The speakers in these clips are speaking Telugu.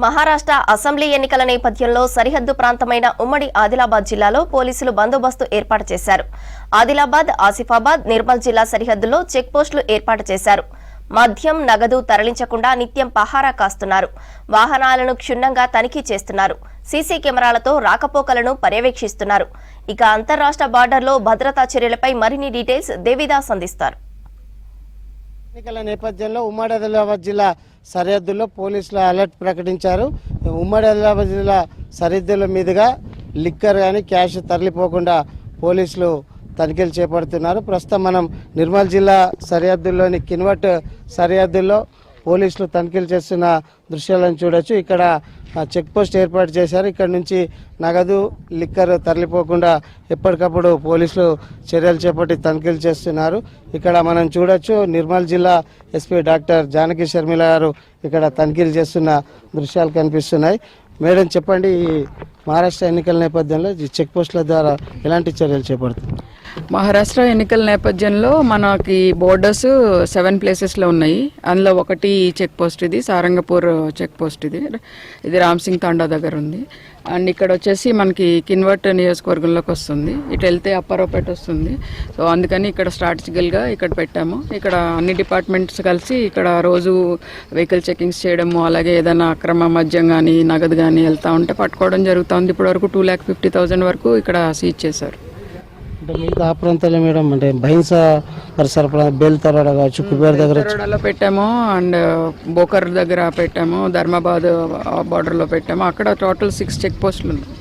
మహారాష్ట్ర అసెంబ్లీ ఎన్నికల నేపథ్యంలో సరిహద్దు ప్రాంతమైన ఉమ్మడి ఆదిలాబాద్ జిల్లాలో పోలీసులు బందోబస్తు ఏర్పాటు చేశారు. ఆదిలాబాద్, ఆసిఫాబాద్, నిర్మల్ జిల్లా సరిహద్దులో చెక్ పోస్టులు ఏర్పాటు చేశారు. మద్యం, నగదు తరలించకుండా నిత్యం పహారా కాస్తున్నారు. వాహనాలను క్షుణ్ణంగా తనిఖీ చేస్తున్నారు. సీసీ కెమెరాలతో రాకపోకలను పర్యవేక్షిస్తున్నారు. ఇక అంతర్రాష్ట్ర బార్డర్లో భద్రతా చర్యలపై మరిన్ని డీటెయిల్స్ దేవిదాస్ అందిస్తారు. ఎన్నికల నేపథ్యంలో ఉమ్మడి ఆదిలాబాద్ జిల్లా సరిహద్దుల్లో పోలీసులు అలర్ట్ ప్రకటించారు. ఉమ్మడి ఆదిలాబాద్ జిల్లా సరిహద్దుల మీదుగా లిక్కర్ కానీ క్యాష్ తరలిపోకుండా పోలీసులు తనిఖీలు చేపడుతున్నారు. ప్రస్తుతం మనం నిర్మల్ జిల్లా సరిహద్దుల్లోని కిన్వట్ సరిహద్దుల్లో పోలీసులు తనిఖీలు చేస్తున్న దృశ్యాలను చూడొచ్చు. ఇక్కడ చెక్ పోస్ట్ ఏర్పాటు చేశారు. ఇక్కడ నుంచి నగదు, లిక్కర్ తరలిపోకుండా ఎప్పటికప్పుడు పోలీసులు చర్యలు చేపట్టి తనిఖీలు చేస్తున్నారు. ఇక్కడ మనం చూడొచ్చు నిర్మల్ జిల్లా ఎస్పీ డాక్టర్ జానకి షర్మిల గారు ఇక్కడ తనిఖీలు చేస్తున్న దృశ్యాలు కనిపిస్తున్నాయి. మేడం చెప్పండి, ఈ మహారాష్ట్ర ఎన్నికల నేపథ్యంలో ఈ చెక్ పోస్టుల ద్వారా ఎలాంటి చర్యలు చేపడుతుంది? మహారాష్ట్ర ఎన్నికల నేపథ్యంలో మనకి బోర్డర్స్ 7 ప్లేసెస్లో ఉన్నాయి. అందులో ఒకటి చెక్ పోస్ట్, ఇది సారంగపూర్ చెక్ పోస్ట్, ఇది రామ్ సింగ్ తాండా దగ్గర ఉంది. అండ్ ఇక్కడ వచ్చేసి మనకి కిన్వట్ నియోజకవర్గంలోకి వస్తుంది. ఇటు వెళ్తే అప్పారావుపేట వస్తుంది. సో అందుకని ఇక్కడ స్ట్రాటజికల్గా ఇక్కడ పెట్టాము. ఇక్కడ అన్ని డిపార్ట్మెంట్స్ కలిసి ఇక్కడ రోజు వెహికల్ చెకింగ్స్ చేయడము, అలాగే ఏదైనా అక్రమ మద్యం కానీ నగదు కానీ వెళ్తూ ఉంటే పట్టుకోవడం జరుగుతుంది. ఇప్పటి వరకు 2,50,000 వరకు ఇక్కడ సీజ్ చేశారు. అంటే మీకు ఆ ప్రాంతాల్లో మేడం అంటే బహింస పరిసర బేల్తరాడ కావచ్చు, కుబేర్ దగ్గర పెట్టాము, అండ్ బోకర్ దగ్గర పెట్టాము, ధర్మాబాద్ బార్డర్లో పెట్టాము. అక్కడ టోటల్ 6 చెక్ పోస్టులు ఉన్నాయి.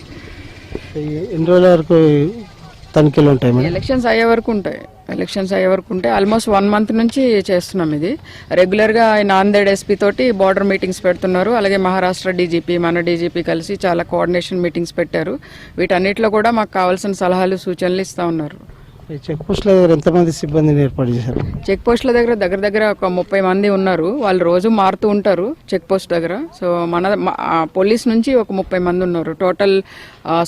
ఎన్ని రోజుల వరకు తనిఖీలు ఉంటాయి మేడం? ఎలక్షన్స్ అయ్యే వరకు ఉంటాయి. ఆల్మోస్ట్ 1 మంత్ నుంచి చేస్తున్నాం. ఇది రెగ్యులర్గా నాందేడ్ ఎస్పీ తోటి బార్డర్ మీటింగ్స్ పెడుతున్నారు. అలాగే మహారాష్ట్ర డీజీపీ, మన డీజీపీ కలిసి చాలా కోఆర్డినేషన్ మీటింగ్స్ పెట్టారు. వీటన్నిటిలో కూడా మాకు కావాల్సిన సలహాలు, సూచనలు ఇస్తూ ఉన్నారు. చెక్ పోస్టుల దగ్గర ఎంతమంది సిబ్బందిని ఏర్పాటు చేశారు? చెక్ పోస్టుల దగ్గర ఒక 30 మంది ఉన్నారు. వాళ్ళు రోజు మారుతూ ఉంటారు చెక్ పోస్ట్ దగ్గర. సో మన పోలీస్ నుంచి ఒక 30 మంది ఉన్నారు. టోటల్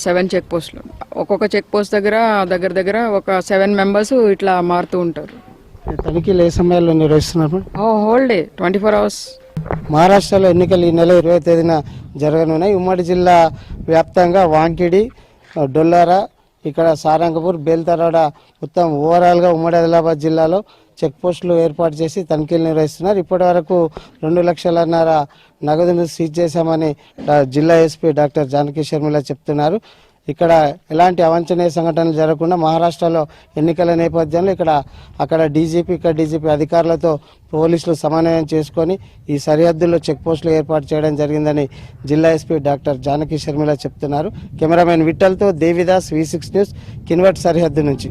7 చెక్ పోస్టులు. ఒక్కొక్క చెక్ పోస్ట్ దగ్గర ఒక 7 మెంబర్స్ ఇట్లా మారుతూ ఉంటారు. తనిఖీలు ఏ సమయాల్లో నిర్వహిస్తున్నారు? Whole day 24 hours. మహారాష్ట్రలో ఎన్నికలు ఈ నెల 20వ తేదీన జరగనున్నాయి. ఉమ్మడి జిల్లా వ్యాప్తంగా వాంకిడి, డొల్లారా, ఇక్కడ సారంగపూర్, బేల్తరాడ మొత్తం ఓవరాల్గా ఉమ్మడి ఆదిలాబాద్ జిల్లాలో చెక్ పోస్టులు ఏర్పాటు చేసి తనిఖీలు నిర్వహిస్తున్నారు. ఇప్పటి వరకు 2,00,000 నగదును సీజ్ చేశామని జిల్లా ఎస్పీ డాక్టర్ జానకి షర్మిల చెప్తున్నారు. ఇక్కడ ఎలాంటి అవాంఛనీయ సంఘటనలు జరగకుండా మహారాష్ట్రలో ఎన్నికల నేపథ్యంలో అక్కడ డీజీపీ, ఇక్కడ డీజీపీ అధికారులతో పోలీసులు సమన్వయం చేసుకొని ఈ సరిహద్దుల్లో చెక్ పోస్టులు ఏర్పాటు చేయడం జరిగిందని జిల్లా ఎస్పీ డాక్టర్ జానకి షర్మిల చెప్తున్నారు. కెమెరామెన్ విఠల్తో దేవిదాస్, V6 న్యూస్, కిన్వట్ సరిహద్దు నుంచి.